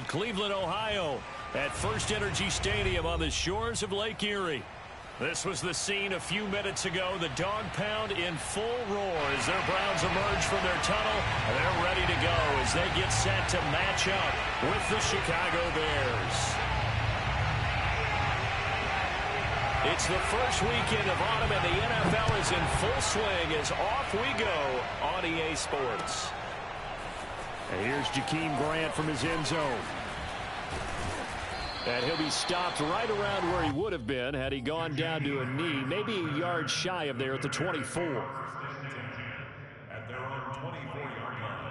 Cleveland, Ohio, at First Energy Stadium on the shores of Lake Erie. This was the scene a few minutes ago. The dog pound in full roar as their Browns emerge from their tunnel. They're ready to go as they get set to match up with the Chicago Bears. It's the first weekend of autumn, and the NFL is in full swing as off we go on EA Sports. And here's Jakeem Grant from his end zone. And he'll be stopped right around where he would have been had he gone down to a knee, maybe a yard shy of there at the 24. At their own 24-yard line.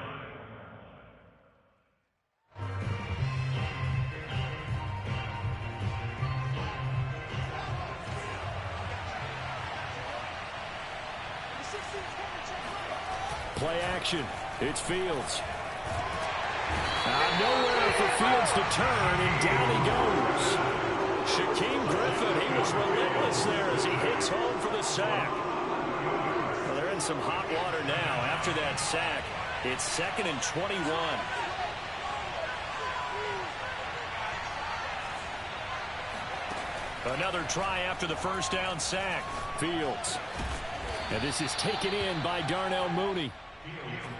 Play action. It's Fields. Nowhere for Fields to turn, and down he goes. Shaquem Griffin, he was relentless there as he hits home for the sack. Well, they're in some hot water now. After that sack, it's 2nd and 21. Another try after the first down sack. Fields. And this is taken in by Darnell Mooney.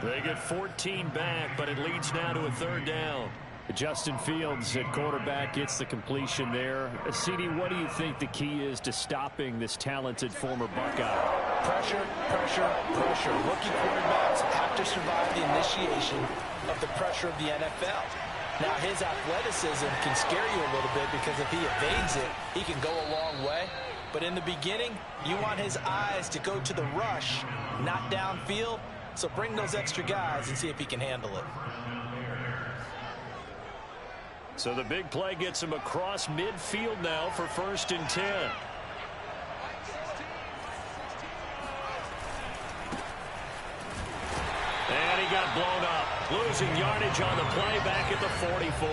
They get 14 back, but it leads now to a 3rd down. Justin Fields at quarterback gets the completion there. CD, what do you think the key is to stopping this talented former Buckeye? Pressure, pressure, pressure. Rookie quarterbacks have to survive the initiation of the pressure of the NFL. Now, his athleticism can scare you a little bit because if he evades it, he can go a long way. But in the beginning, you want his eyes to go to the rush, not downfield. So bring those extra guys and see if he can handle it. So the big play gets him across midfield now for 1st and 10. And he got blown up. Losing yardage on the play back at the 44.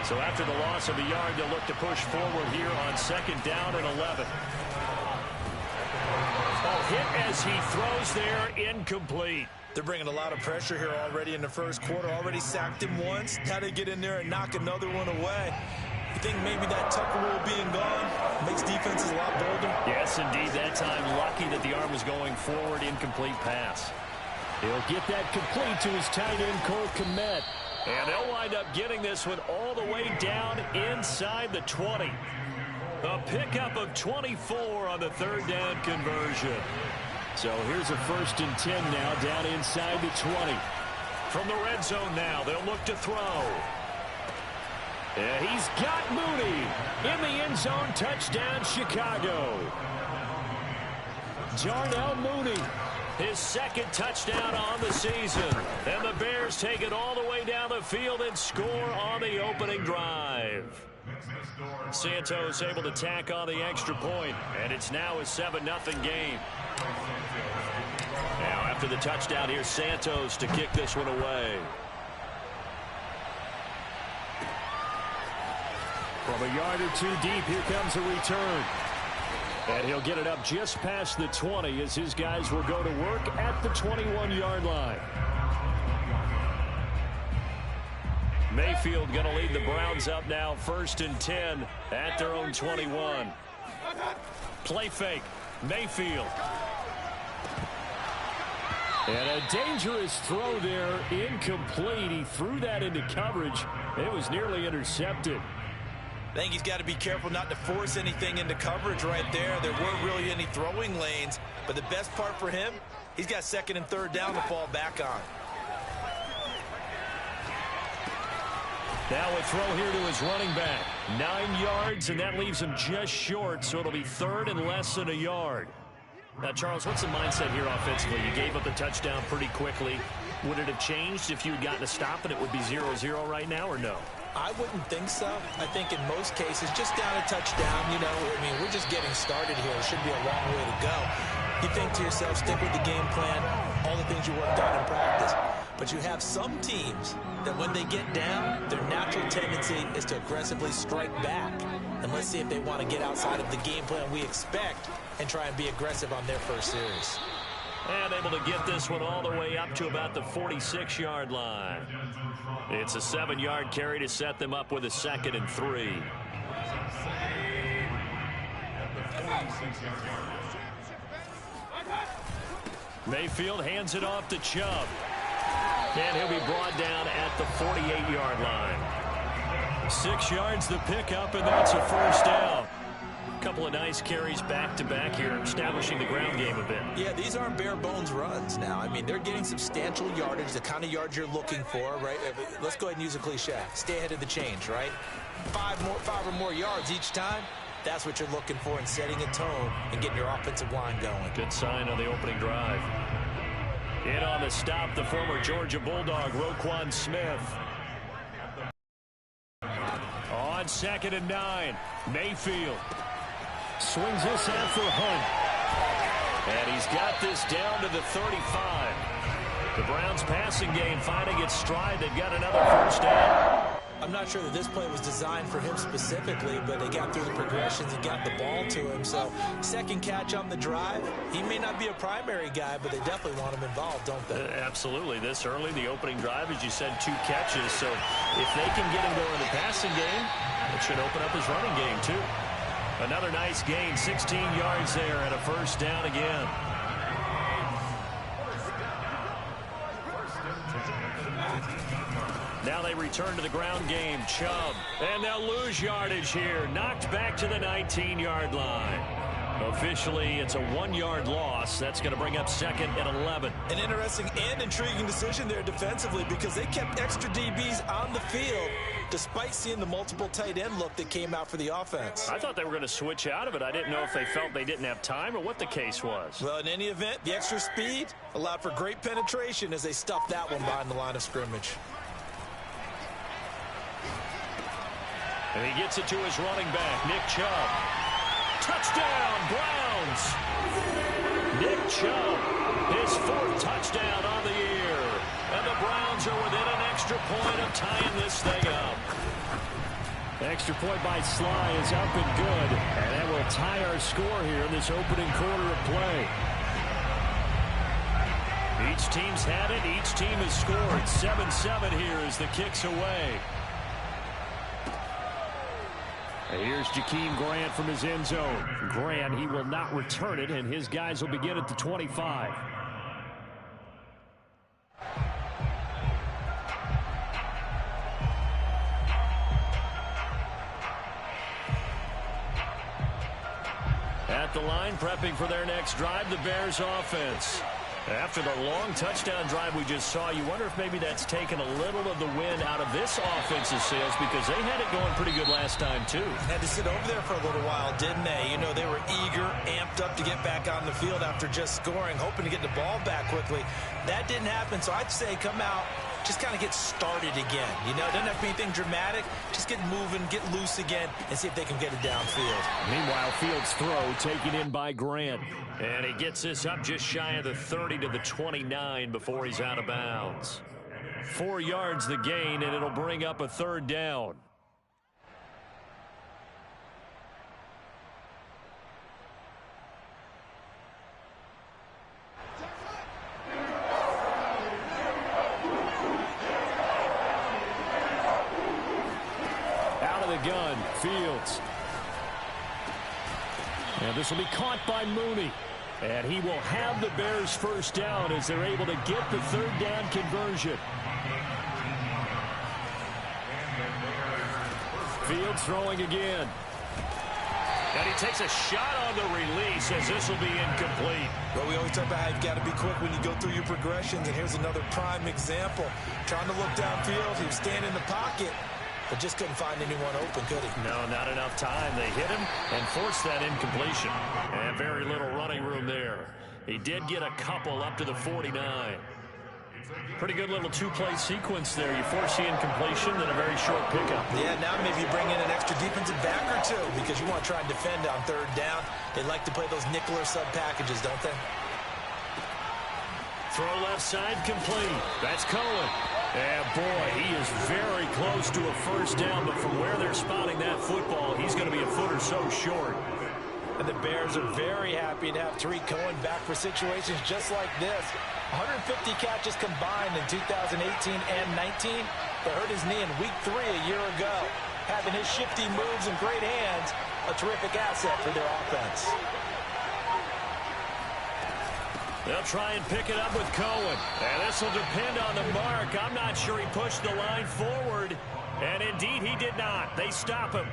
So after the loss of a yard, they'll look to push forward here on 2nd down and 11. Hit as he throws there, incomplete. They're bringing a lot of pressure here already in the first quarter. Already sacked him once. Had to get in there and knock another one away. You think maybe that Tucker rule being gone makes defenses a lot bolder? Yes, indeed. That time, lucky that the arm was going forward. Incomplete pass. He'll get that complete to his tight end, Cole Kmet. And they'll wind up getting this one all the way down inside the 20. A pickup of 24 on the 3rd down conversion. So here's a 1st and 10 now down inside the 20. From the red zone now, they'll look to throw. And he's got Mooney in the end zone. Touchdown, Chicago. Darnell Mooney, his 2nd touchdown on the season. And the Bears take it all the way down the field and score on the opening drive. Santos able to tack on the extra point, and it's now a 7-0 game. Now after the touchdown, here's Santos to kick this one away. From a yard or two deep, here comes a return. And he'll get it up just past the 20 as his guys will go to work at the 21-yard line. Mayfield going to lead the Browns up now, 1st and 10 at their own 21. Play fake, Mayfield. And a dangerous throw there, incomplete. He threw that into coverage. It was nearly intercepted. I think he's got to be careful not to force anything into coverage right there. There weren't really any throwing lanes, but the best part for him, he's got 2nd and 3rd down to fall back on. Now a throw here to his running back. 9 yards, and that leaves him just short, so it'll be 3rd and less than a yard. Now, Charles, what's the mindset here offensively? You gave up a touchdown pretty quickly. Would it have changed if you had gotten a stop and it would be 0-0 right now, or no? I wouldn't think so. I think in most cases, just down a touchdown, you know, I mean, we're just getting started here. It should be a long way to go. You think to yourself, stick with the game plan, all the things you worked on in practice. But you have some teams that when they get down, their natural tendency is to aggressively strike back. And let's see if they want to get outside of the game plan we expect and try and be aggressive on their first series. And able to get this one all the way up to about the 46-yard line. It's a 7-yard carry to set them up with a 2nd and 3. Mayfield hands it off to Chubb. And he'll be brought down at the 48-yard line. 6 yards the pickup, and that's a first down. A couple of nice carries back-to-back here, establishing the ground game a bit. Yeah, these aren't bare-bones runs now. I mean, they're getting substantial yardage, the kind of yards you're looking for, right? Let's go ahead and use a cliche. Stay ahead of the change, right? 5 or more yards each time. That's what you're looking for in setting a tone and getting your offensive line going. Good sign on the opening drive. In on the stop, the former Georgia Bulldog, Roquan Smith. On 2nd and 9, Mayfield swings this out for Hunt. And he's got this down to the 35. The Browns passing game finding its stride. They've got another first down. I'm not sure that this play was designed for him specifically, but they got through the progressions and got the ball to him. So, second catch on the drive. He may not be a primary guy, but they definitely want him involved, don't they? Absolutely. This early, the opening drive, as you said, 2 catches. So, if they can get him going in the passing game, it should open up his running game, too. Another nice gain, 16 yards there, and a first down again. Now they return to the ground game. Chubb. And they'll lose yardage here. Knocked back to the 19-yard line. Officially, it's a 1-yard loss. That's going to bring up 2nd and 11. An interesting and intriguing decision there defensively because they kept extra DBs on the field despite seeing the multiple tight end look that came out for the offense. I thought they were going to switch out of it. I didn't know if they felt they didn't have time or what the case was. Well, in any event, the extra speed allowed for great penetration as they stuffed that one behind the line of scrimmage. And he gets it to his running back, Nick Chubb. Touchdown, Browns! Nick Chubb, his 4th touchdown on the year. And the Browns are within an extra point of tying this thing up. Extra point by Sly is up and good. And that will tie our score here in this opening quarter of play. Each team's had it. Each team has scored. 7-7 here as the kick's away. And here's Jakeem Grant from his end zone. Grant, he will not return it, and his guys will begin at the 25. At the line, prepping for their next drive, the Bears offense. After the long touchdown drive we just saw, you wonder if maybe that's taken a little of the wind out of this offensive sails because they had it going pretty good last time, too. Had to sit over there for a little while, didn't they? You know, they were eager, amped up to get back on the field after just scoring, hoping to get the ball back quickly. That didn't happen, so I'd say come out, just kind of get started again. You know, doesn't have to be anything dramatic. Just get moving, get loose again, and see if they can get it downfield. Meanwhile, Fields' throw taken in by Grant. And he gets this up just shy of the 30 to the 29 before he's out of bounds. 4 yards the gain, and it'll bring up a 3rd down. Out of the gun, Fields. And this will be caught by Mooney. And he will have the Bears first down as they're able to get the 3rd down conversion. Fields throwing again. And he takes a shot on the release as this will be incomplete. Well, we always talk about how you've got to be quick when you go through your progressions, and here's another prime example. Trying to look downfield, he was standing in the pocket, but just couldn't find anyone open, could he? No, not enough time. They hit him and forced that incompletion. And very little running room there. He did get a couple up to the 49. Pretty good little 2-play sequence there. You force the incompletion, then a very short pickup. Yeah, now maybe you bring in an extra defensive back or two because you want to try and defend on 3rd down. They like to play those nickel or sub packages, don't they? Throw left side complete. That's Cohen. And boy, he is very close to a first down, but from where they're spotting that football, he's going to be a foot or so short. And the Bears are very happy to have Tariq Cohen back for situations just like this. 150 catches combined in 2018 and 19, but hurt his knee in week 3 a year ago. Having his shifty moves and great hands, a terrific asset for their offense. They'll try and pick it up with Cohen. And this will depend on the mark. I'm not sure he pushed the line forward. And indeed, he did not. They stop him.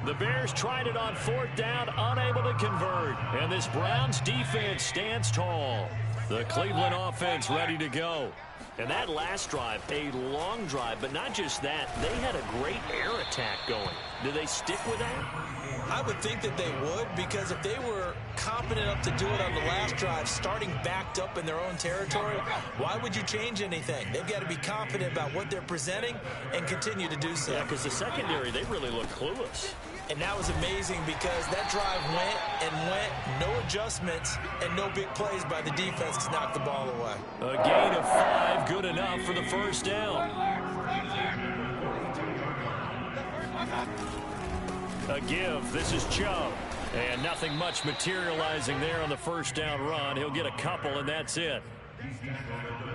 The Bears tried it on 4th down, unable to convert. And this Browns defense stands tall. The Cleveland offense ready to go. And that last drive, a long drive, but not just that. They had a great air attack going. Do they stick with that? I would think that they would, because if they were confident enough to do it on the last drive, starting backed up in their own territory, why would you change anything? They've got to be confident about what they're presenting and continue to do so. Yeah, because the secondary, they really look clueless. And that was amazing because that drive went, no adjustments, and no big plays by the defense to knock the ball away. A gain of 5, good enough for the first down. A give, this is Chubb. And nothing much materializing there on the first down run. He'll get a couple, and that's it.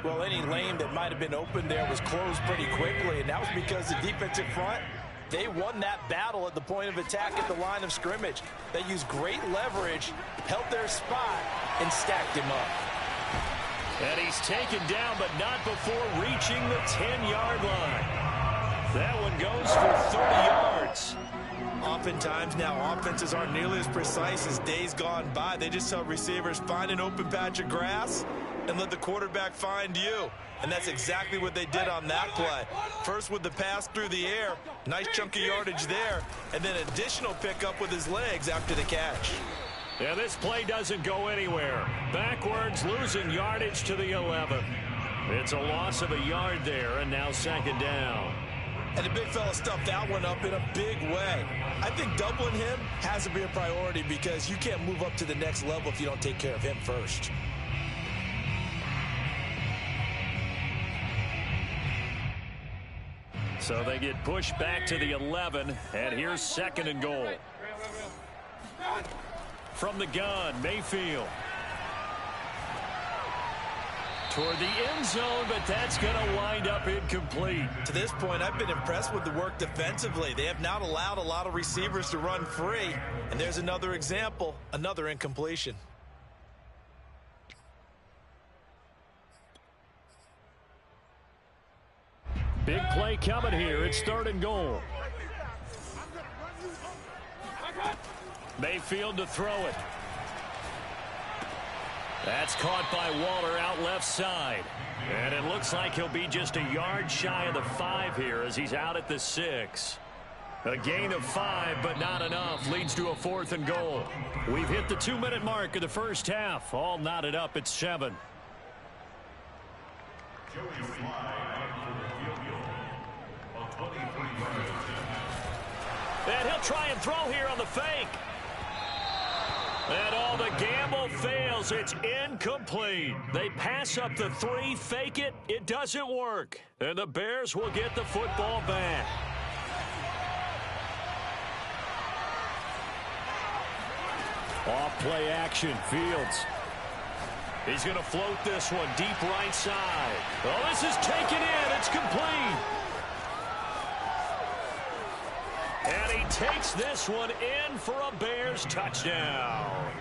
Well, any lane that might have been open there was closed pretty quickly, and that was because the defensive front, they won that battle at the point of attack at the line of scrimmage. They used great leverage, held their spot, and stacked him up. And he's taken down, but not before reaching the 10-yard line. That one goes for 30 yards. Oftentimes now, offenses aren't nearly as precise as days gone by. They just tell receivers, find an open patch of grass and let the quarterback find you. And that's exactly what they did on that play. First with the pass through the air, nice chunk of yardage there, and then additional pickup with his legs after the catch. Yeah, this play doesn't go anywhere. Backwards, losing yardage to the 11. It's a loss of a yard there, and now 2nd down. And the big fella stuffed that one up in a big way. I think doubling him has to be a priority because you can't move up to the next level if you don't take care of him first. So they get pushed back to the 11, and here's 2nd and goal. From the gun, Mayfield. Toward the end zone, but that's going to wind up incomplete. To this point, I've been impressed with the work defensively. They have not allowed a lot of receivers to run free. And there's another example, another incompletion. Big play coming here. It's 3rd and goal. Mayfield to throw it. That's caught by Waller out left side. And it looks like he'll be just a yard shy of the 5 here as he's out at the 6. A gain of 5, but not enough. Leads to a 4th and goal. We've hit the 2-minute mark of the first half. All knotted up at 7. And he'll try and throw here on the fake. And all the gamble fails. It's incomplete. They pass up the 3, fake it. It doesn't work. And the Bears will get the football back. Off play action, Fields. He's going to float this one deep right side. Oh, this is taken in. It's complete. And he takes this one in for a Bears touchdown.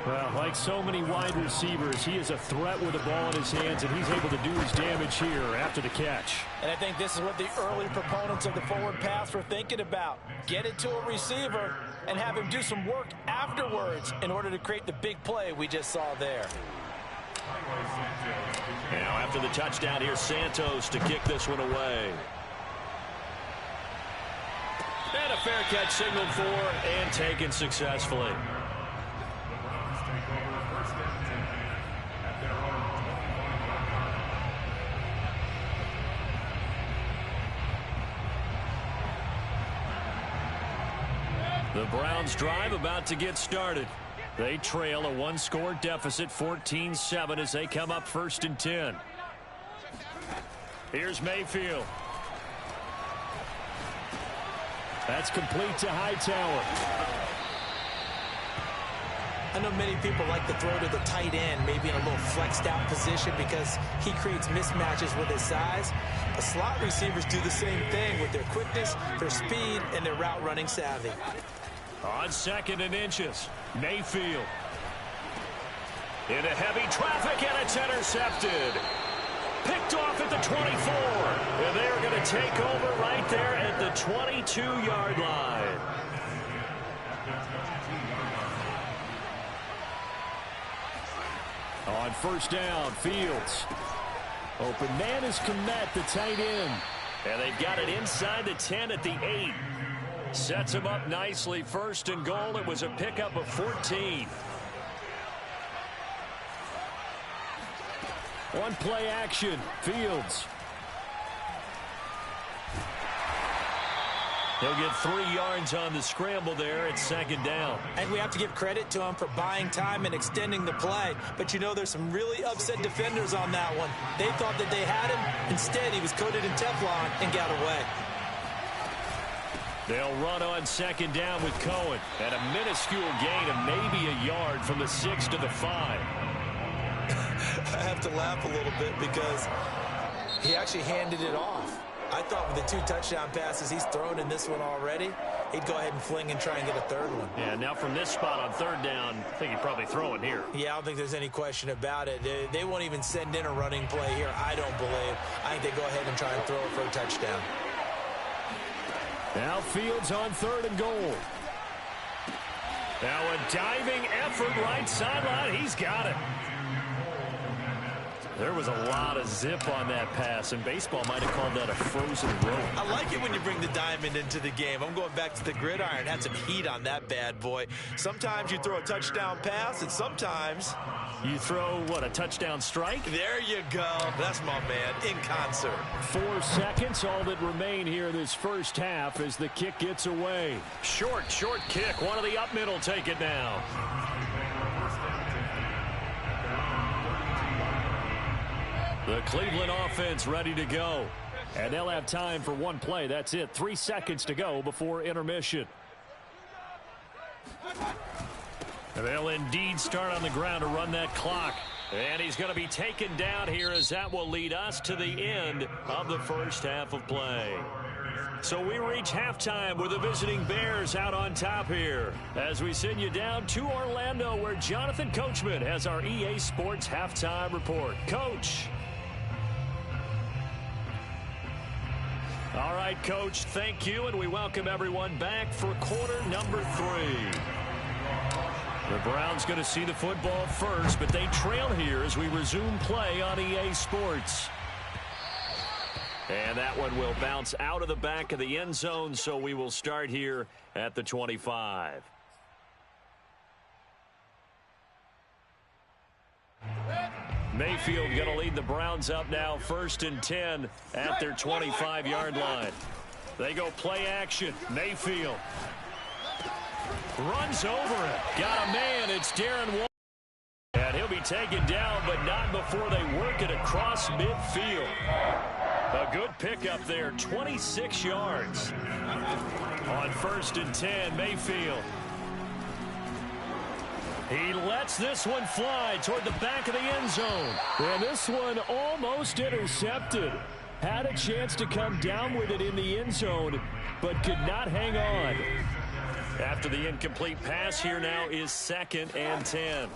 Well, like so many wide receivers, he is a threat with the ball in his hands, and he's able to do his damage here after the catch. And I think this is what the early proponents of the forward pass were thinking about. Get it to a receiver and have him do some work afterwards in order to create the big play we just saw there. Now after the touchdown, here's Santos to kick this one away. And a fair catch signaled for and taken successfully. The Browns drive about to get started. They trail a 1-score deficit, 14-7, as they come up 1st and 10. Here's Mayfield. That's complete to Hightower. I know many people like to throw to the tight end, maybe in a little flexed out position because he creates mismatches with his size. But slot receivers do the same thing with their quickness, their speed, and their route running savvy. On 2nd and inches, Mayfield. Into heavy traffic, and it's intercepted. Picked off at the 24. And they're going to take over right there at the 22-yard line. On 1st down, Fields. Open man is Kmet, the tight end. And they've got it inside the 10 at the 8. Sets him up nicely. 1st and goal. It was a pickup of 14. One play action. Fields. He'll get 3 yards on the scramble there at 2nd down. And we have to give credit to him for buying time and extending the play. But you know there's some really upset defenders on that one. They thought that they had him. Instead, he was coated in Teflon and got away. They'll run on 2nd down with Cohen. And a minuscule gain of maybe a yard from the 6 to the 5. I have to laugh a little bit because he actually handed it off. I thought with the 2 touchdown passes he's thrown in this one already, he'd go ahead and fling and try and get a 3rd one. Yeah, now from this spot on 3rd down, I think he'd probably throw it here. Yeah, I don't think there's any question about it. They won't even send in a running play here, I don't believe. I think they go ahead and try and throw it for a touchdown. Now Fields on 3rd and goal. Now a diving effort right sideline. He's got it. There was a lot of zip on that pass, and baseball might have called that a frozen rope. I like it when you bring the diamond into the game. I'm going back to the gridiron. Had some heat on that bad boy. Sometimes you throw a touchdown pass, and sometimes you throw, what, a touchdown strike? There you go. That's my man, in concert. 4 seconds, all that remain here this 1st half as the kick gets away. Short kick. One of the up middle take it now. The Cleveland offense ready to go. And they'll have time for one play. That's it. 3 seconds to go before intermission. And they'll indeed start on the ground to run that clock. And he's going to be taken down here as that will lead us to the end of the 1st half of play. So we reach halftime with the visiting Bears out on top here as we send you down to Orlando where Jonathan Coachman has our EA Sports halftime report. Coach. All right, Coach, thank you, and we welcome everyone back for quarter number 3. The Browns going to see the football first, but they trail here as we resume play on EA Sports. And that one will bounce out of the back of the end zone, so we will start here at the 25. Mayfield going to lead the Browns up now 1st and 10 at their 25-yard line. They go play action. Mayfield runs over it. Got a man. It's Darren Waller. And he'll be taken down, but not before they work it across midfield. A good pickup there, 26 yards. On 1st and 10, Mayfield. He lets this one fly toward the back of the end zone. And this one almost intercepted. Had a chance to come down with it in the end zone, but could not hang on. After the incomplete pass, here now is 2nd and 10.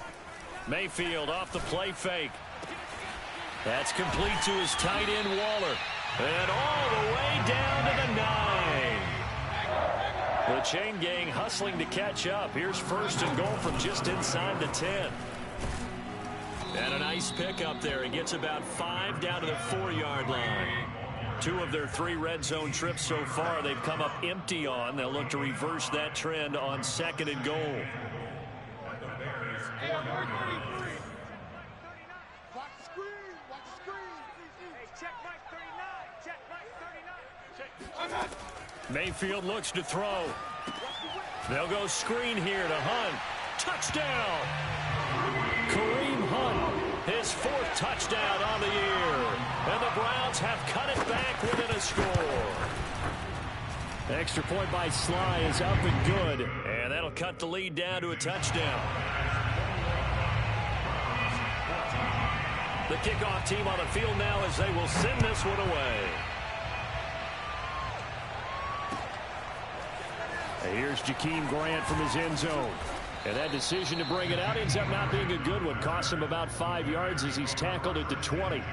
Mayfield off the play fake. That's complete to his tight end, Waller. And all the way down to the 9. The chain gang hustling to catch up. Here's 1st and goal from just inside the 10. And a nice pickup there. He gets about 5 down to the 4-yard line. 2 of their 3 red zone trips so far they've come up empty on. They'll look to reverse that trend on 2nd and goal. Mayfield looks to throw. They'll go screen here to Hunt. Touchdown! Kareem Hunt, his 4th touchdown on the year. And the Browns have cut it back within a score. Extra point by Sly is up and good. And that'll cut the lead down to a touchdown. The kickoff team on the field now as they will send this one away. And here's Jakeem Grant from his end zone. And that decision to bring it out ends up not being a good one. Cost him about 5 yards as he's tackled at the 20.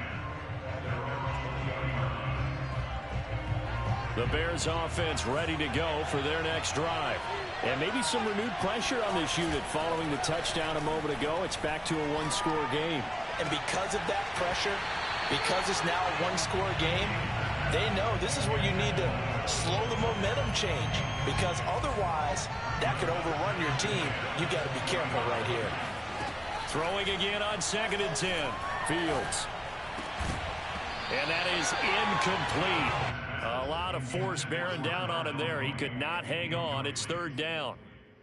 The Bears offense ready to go for their next drive. And maybe some renewed pressure on this unit following the touchdown a moment ago. It's back to a one-score game. And because of that pressure, because it's now a one-score game, they know this is where you need to slow the momentum change, because otherwise that could overrun your team. You got to be careful right here. Throwing again on 2nd and 10. Fields. And that is incomplete. A lot of force bearing down on him there. He could not hang on. It's 3rd down.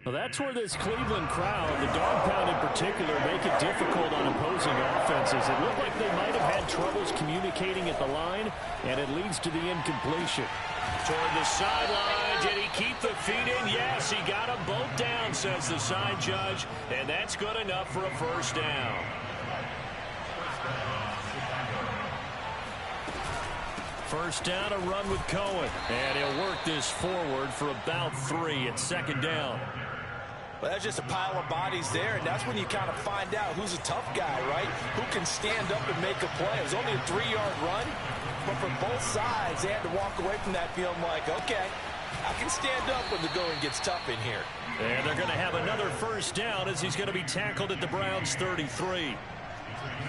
Well, that's where this Cleveland crowd, the dog pound in particular, make it difficult on opposing offenses. It looked like they might have had troubles communicating at the line, and it leads to the incompletion. Toward the sideline. Did he keep the feet in? Yes, he got them both down, says the side judge, and that's good enough for a 1st down. First down, a run with Cohen. And he'll work this forward for about 3 at 2nd down. Well, that's just a pile of bodies there, and that's when you kind of find out who's a tough guy, right? Who can stand up and make a play. It was only a 3-yard run, but for both sides, they had to walk away from that feeling like, okay, I can stand up when the going gets tough in here. And they're going to have another 1st down as he's going to be tackled at the Browns' 33.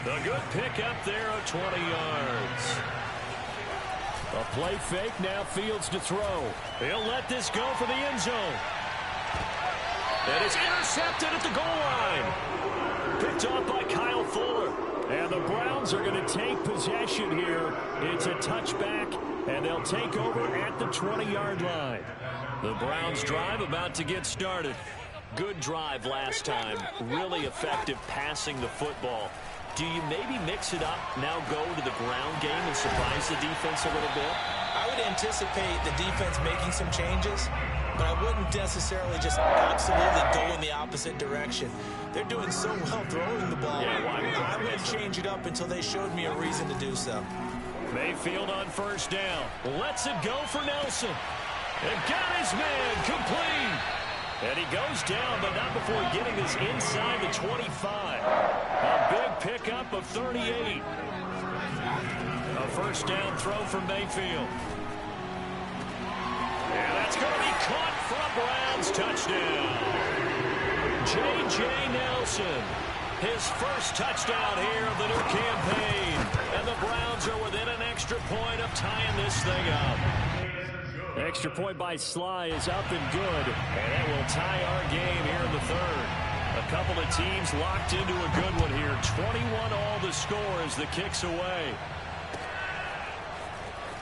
The good pickup there of 20 yards. A play fake, now Fields to throw. He'll let this go for the end zone. And it's intercepted at the goal line. Picked off by Kyle Fuller. And the Browns are going to take possession here. It's a touchback, and they'll take over at the 20-yard line. The Browns drive about to get started. Good drive last time. Really effective passing the football. Do you maybe mix it up, now go to the ground game and surprise the defense a little bit? I would anticipate the defense making some changes, but I wouldn't necessarily just absolutely go in the opposite direction. They're doing so well throwing the ball. Yeah, I wouldn't change it up until they showed me a reason to do so. Mayfield on 1st down. Lets it go for Nelson. And got his man complete. And he goes down, but not before getting this inside the 25. A big pickup of 38. A 1st down throw from Mayfield. And that's going to be caught for a Browns touchdown. J.J. Nelson, his 1st touchdown here of the new campaign. And the Browns are within an extra point of tying this thing up. Extra point by Sly is up and good. And that will tie our game here in the 3rd. A couple of teams locked into a good one here. 21 all the score as the kick's away.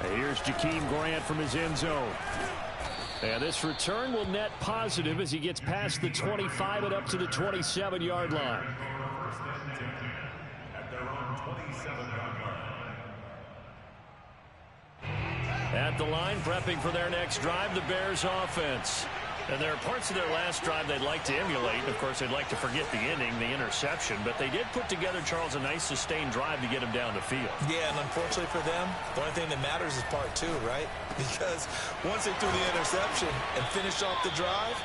And here's Jakeem Grant from his end zone. And this return will net positive as he gets past the 25 and up to the 27-yard line. At their own 27-yard line. At the line, prepping for their next drive, the Bears offense. And there are parts of their last drive they'd like to emulate. Of course, they'd like to forget the inning, the interception. But they did put together, Charles, a nice sustained drive to get him down the field. Yeah, and unfortunately for them, the only thing that matters is part 2, right? Because once they threw the interception and finished off the drive,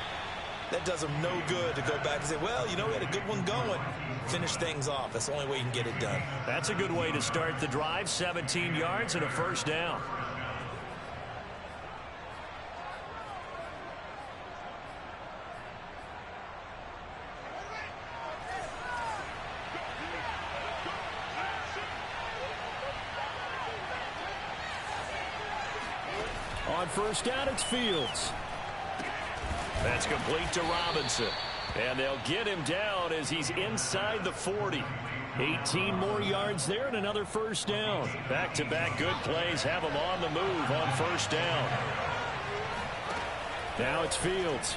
that does them no good to go back and say, well, you know, we had a good one going. Finish things off. That's the only way you can get it done. That's a good way to start the drive. 17 yards and a 1st down. On 1st down, it's Fields. That's complete to Robinson. And they'll get him down as he's inside the 40. 18 more yards there and another 1st down. Back-to-back good plays have him on the move on 1st down. Now it's Fields.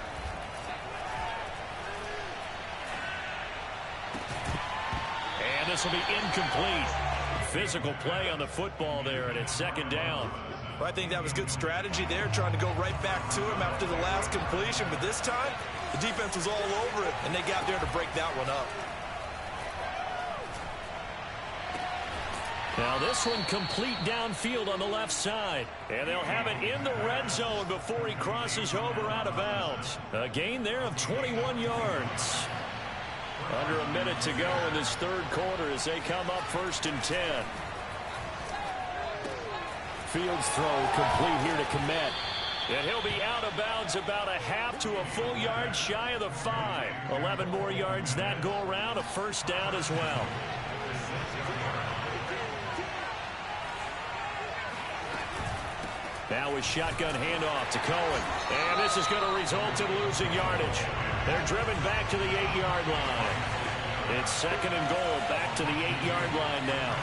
And this will be incomplete. Physical play on the football there, and it's 2nd down. Well, I think that was good strategy there, trying to go right back to him after the last completion. But this time, the defense was all over it, and they got there to break that one up. Now this one complete downfield on the left side. And they'll have it in the red zone before he crosses over out of bounds. A gain there of 21 yards. Under a minute to go in this third quarter as they come up 1st and 10. Fields throw complete here to Kmet. And he'll be out of bounds about a half to a full yard shy of the 5. 11 more yards that go around, a first down as well. Now a shotgun handoff to Cohen. And this is going to result in losing yardage. They're driven back to the 8-yard line. It's 2nd and goal, back to the 8-yard line now.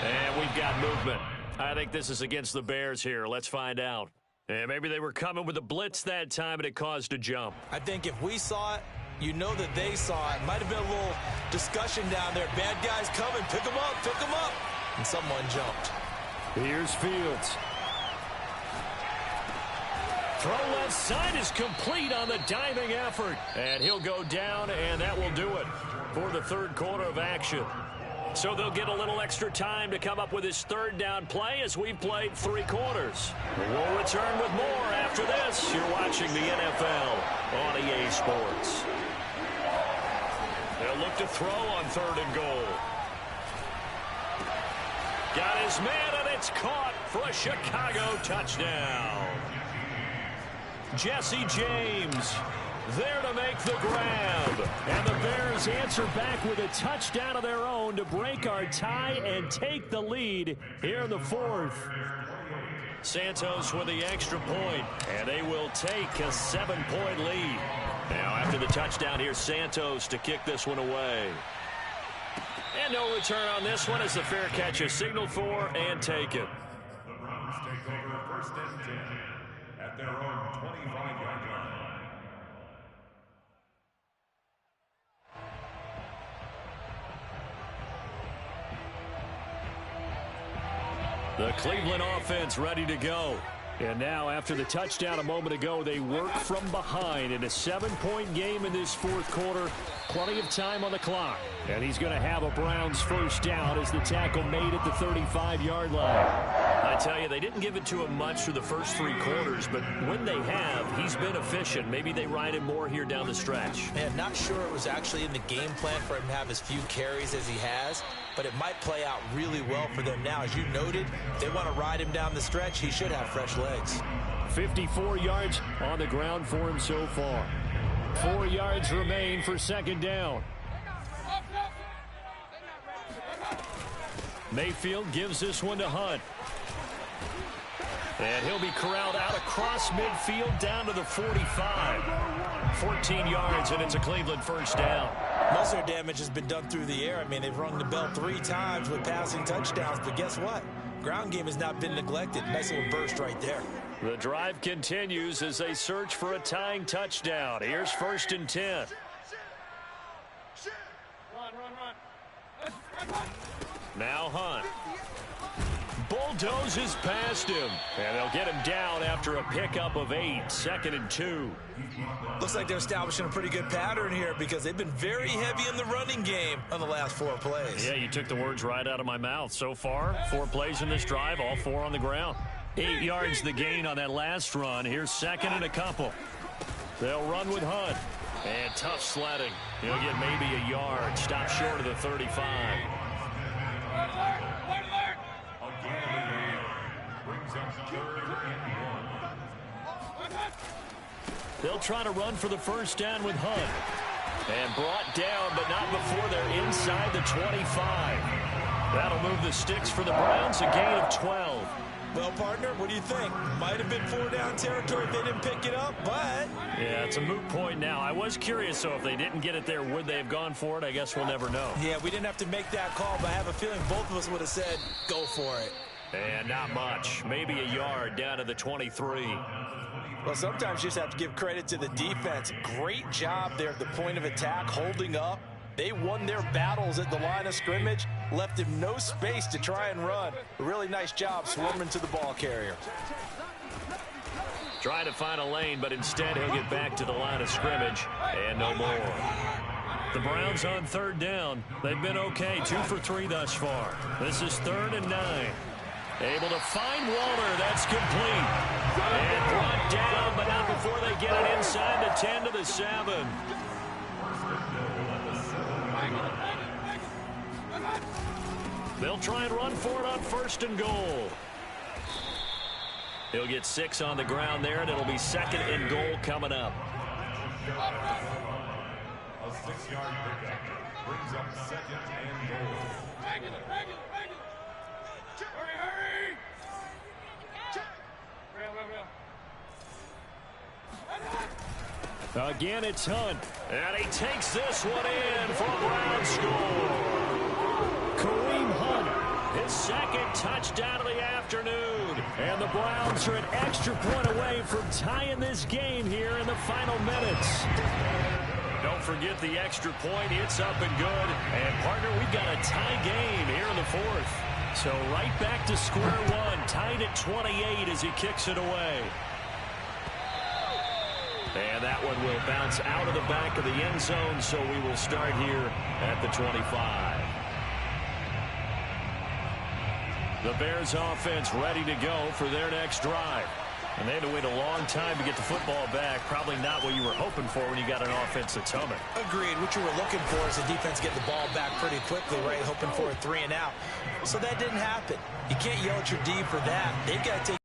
And we've got movement. I think this is against the Bears here. Let's find out. And maybe they were coming with a blitz that time and it caused a jump. I think if we saw it, you know that they saw it. Might have been a little discussion down there. Bad guys coming. Pick them up. Pick them up. And someone jumped. Here's Fields. Throw left side is complete on the diving effort. And he'll go down, and that will do it for the third quarter of action. So they'll get a little extra time to come up with his third down play as we've played 3 quarters. We'll return with more after this. You're watching the NFL on EA Sports. They'll look to throw on 3rd and goal. Got his man, and it's caught for a Chicago touchdown. Jesse James there to make the grab. And the Bears answer back with a touchdown of their own to break our tie and take the lead here in the 4th. Santos with the extra point, and they will take a 7-point lead. Now after the touchdown, here's Santos to kick this one away. And no return on this one as the fair catch is signaled for and taken. The Browns take over 1st and 10 at their own 25-yard line. The Cleveland offense ready to go. And now after the touchdown a moment ago, they work from behind in a 7-point game in this 4th quarter. Plenty of time on the clock. And he's going to have a Browns first down as the tackle made at the 35-yard line. I tell you, they didn't give it to him much through the first 3 quarters, but when they have, he's been efficient. Maybe they ride him more here down the stretch. Man, not sure it was actually in the game plan for him to have as few carries as he has, but it might play out really well for them now. As you noted, if they want to ride him down the stretch, he should have fresh legs. 54 yards on the ground for him so far. 4 yards remain for 2nd down. Mayfield gives this one to Hunt. And he'll be corralled out across midfield down to the 45. 14 yards, and it's a Cleveland first down. Most of their damage has been done through the air. I mean, they've rung the bell 3 times with passing touchdowns, but guess what? Ground game has not been neglected. Nice little burst right there. The drive continues as they search for a tying touchdown. Here's 1st and 10. Now Hunt. Bulldozes past him. And they'll get him down after a pickup of 8. 2nd and 2. Looks like they're establishing a pretty good pattern here because they've been very heavy in the running game on the last 4 plays. Yeah, you took the words right out of my mouth. So far, 4 plays in this drive, all 4 on the ground. 8 yards the gain on that last run. Here's 2nd and a couple. They'll run with Hunt. And tough sledding. He'll get maybe a yard. Stop short of the 35. They'll try to run for the first down with Hunt. And brought down, but not before they're inside the 25. That'll move the sticks for the Browns, a gain of 12. Well, partner, what do you think? Might have been 4-down territory if they didn't pick it up, but... Yeah, it's a moot point now. I was curious, so if they didn't get it there, would they have gone for it? I guess we'll never know. Yeah, we didn't have to make that call, but I have a feeling both of us would have said, go for it. And not much. Maybe a yard down to the 23. Well, sometimes you just have to give credit to the defense. Great job there at the point of attack, holding up. They won their battles at the line of scrimmage, left him no space to try and run. A really nice job swarming to the ball carrier. Trying to find a lane, but instead he'll get back to the line of scrimmage, and no more. The Browns on third down. They've been okay, 2 for 3 thus far. This is 3rd and 9. Able to find Waller. That's complete. And brought down, but not before they get it inside the 10 to the 7. They'll try and run for it on 1st and goal. He'll get 6 on the ground there, and it'll be 2nd and goal coming up. A 6-yard pickup brings up 2nd and goal. Again, it's Hunt. And he takes this one in for a Brown score. Kareem Hunt, his 2nd touchdown of the afternoon. And the Browns are an extra point away from tying this game here in the final minutes. Don't forget the extra point. It's up and good. And, partner, we've got a tie game here in the 4th. So right back to square one, tied at 28 as he kicks it away. And that one will bounce out of the back of the end zone, so we will start here at the 25. The Bears offense ready to go for their next drive. And they had to wait a long time to get the football back. Probably not what you were hoping for when you got an offense that's humming. Agreed. What you were looking for is the defense get the ball back pretty quickly, right? Hoping for a 3 and out. So that didn't happen. You can't yell at your D for that. They've got to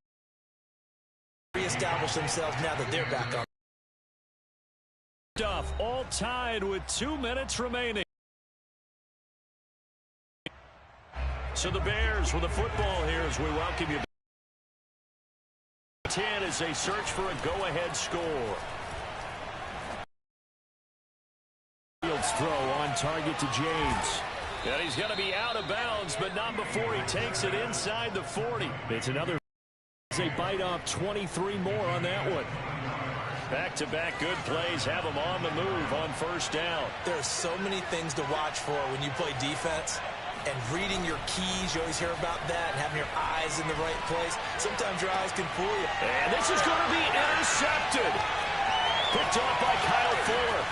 reestablish themselves now that they're back on. Stuff all tied with 2 minutes remaining. So the Bears with the football here as we welcome you. 10 as they search for a go-ahead score. Fields throw on target to James. And he's going to be out of bounds, but not before he takes it inside the 40. It's another. They bite off 23 more on that one. Back-to-back good plays have them on the move on 1st down. There's so many things to watch for when you play defense. And reading your keys, you always hear about that, and having your eyes in the right place. Sometimes your eyes can fool you. And this is going to be intercepted. Picked off by Kyle Fuller.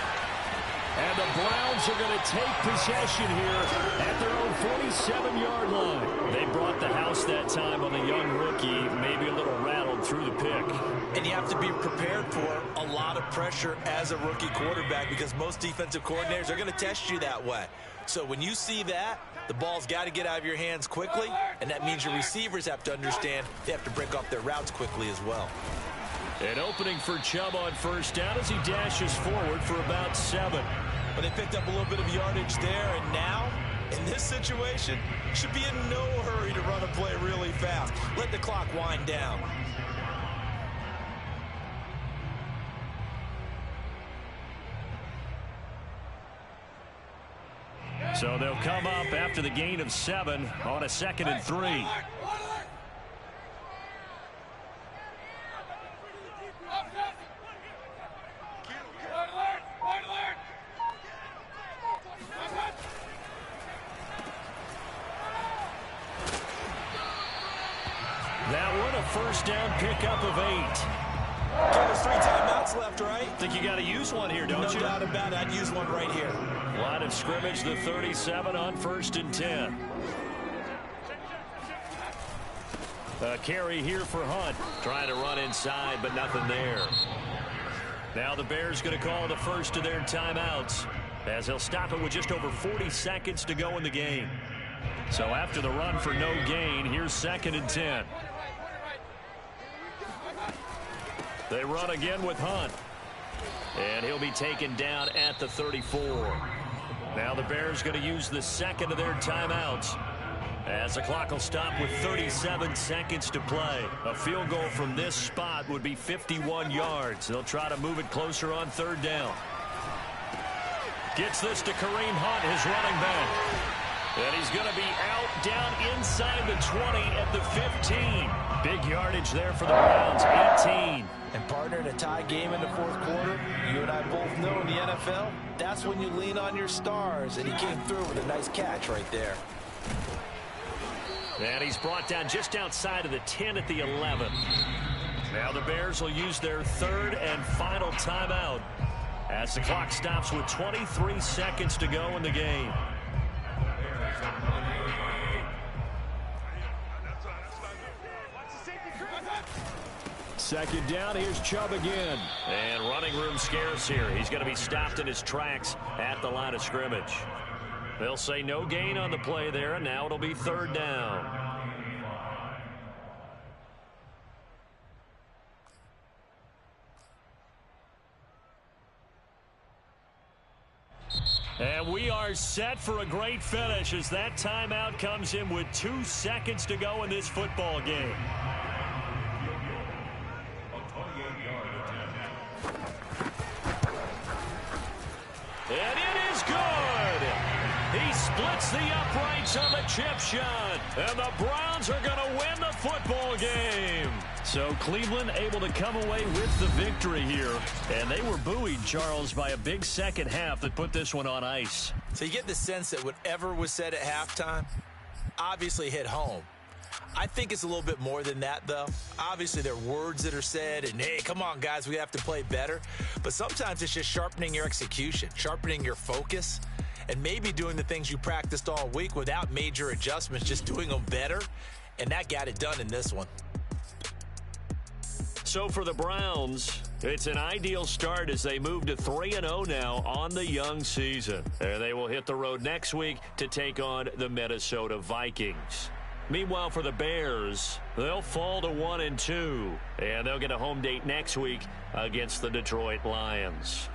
And the Browns are going to take possession here at their own 47-yard line. They brought the house that time on the young rookie, maybe a little rattled through the pick. And you have to be prepared for a lot of pressure as a rookie quarterback because most defensive coordinators are going to test you that way. So when you see that, the ball's got to get out of your hands quickly, and that means your receivers have to understand they have to break off their routes quickly as well. An opening for Chubb on 1st down as he dashes forward for about 7. But they picked up a little bit of yardage there, and now, in this situation, should be in no hurry to run a play really fast. Let the clock wind down. So they'll come up after the gain of 7 on a 2nd and 3. That one, a 1st down pickup of 8. There's 3 timeouts left, right? Think you got to use one here, don't you? No doubt about it. I'd use one right here. Line of scrimmage, the 37 on 1st and 10. A carry here for Hunt. Trying to run inside, but nothing there. Now the Bears going to call the first of their timeouts as they'll stop it with just over 40 seconds to go in the game. So after the run for no gain, here's 2nd and 10. They run again with Hunt. And he'll be taken down at the 34. Now the Bears going to use the 2nd of their timeouts as the clock will stop with 37 seconds to play. A field goal from this spot would be 51 yards. They'll try to move it closer on 3rd down. Gets this to Kareem Hunt, his running back. And he's going to be out down inside the 20 at the 15. Big yardage there for the Browns, 18. And partner, in a tie game in the 4th quarter, you and I both know in the NFL, that's when you lean on your stars. And he came through with a nice catch right there. And he's brought down just outside of the 10 at the 11. Now the Bears will use their 3rd and final timeout as the clock stops with 23 seconds to go in the game. Second down, here's Chubb again. And running room scarce here. He's going to be stopped in his tracks at the line of scrimmage. They'll say no gain on the play there, and now it'll be third down. And we are set for a great finish as that timeout comes in with 2 seconds to go in this football game. And it is good. He splits the uprights on the chip shot. And the Browns are going to win the football game. So Cleveland able to come away with the victory here. And they were buoyed, Charles, by a big second half that put this one on ice. So you get the sense that whatever was said at halftime obviously hit home. I think it's a little bit more than that, though. Obviously, there are words that are said, and, hey, come on, guys, we have to play better. But sometimes it's just sharpening your execution, sharpening your focus, and maybe doing the things you practiced all week without major adjustments, just doing them better. And that got it done in this one. So for the Browns, it's an ideal start as they move to 3-0 now on the young season. And they will hit the road next week to take on the Minnesota Vikings. Meanwhile, for the Bears, they'll fall to 1-2, and they'll get a home date next week against the Detroit Lions.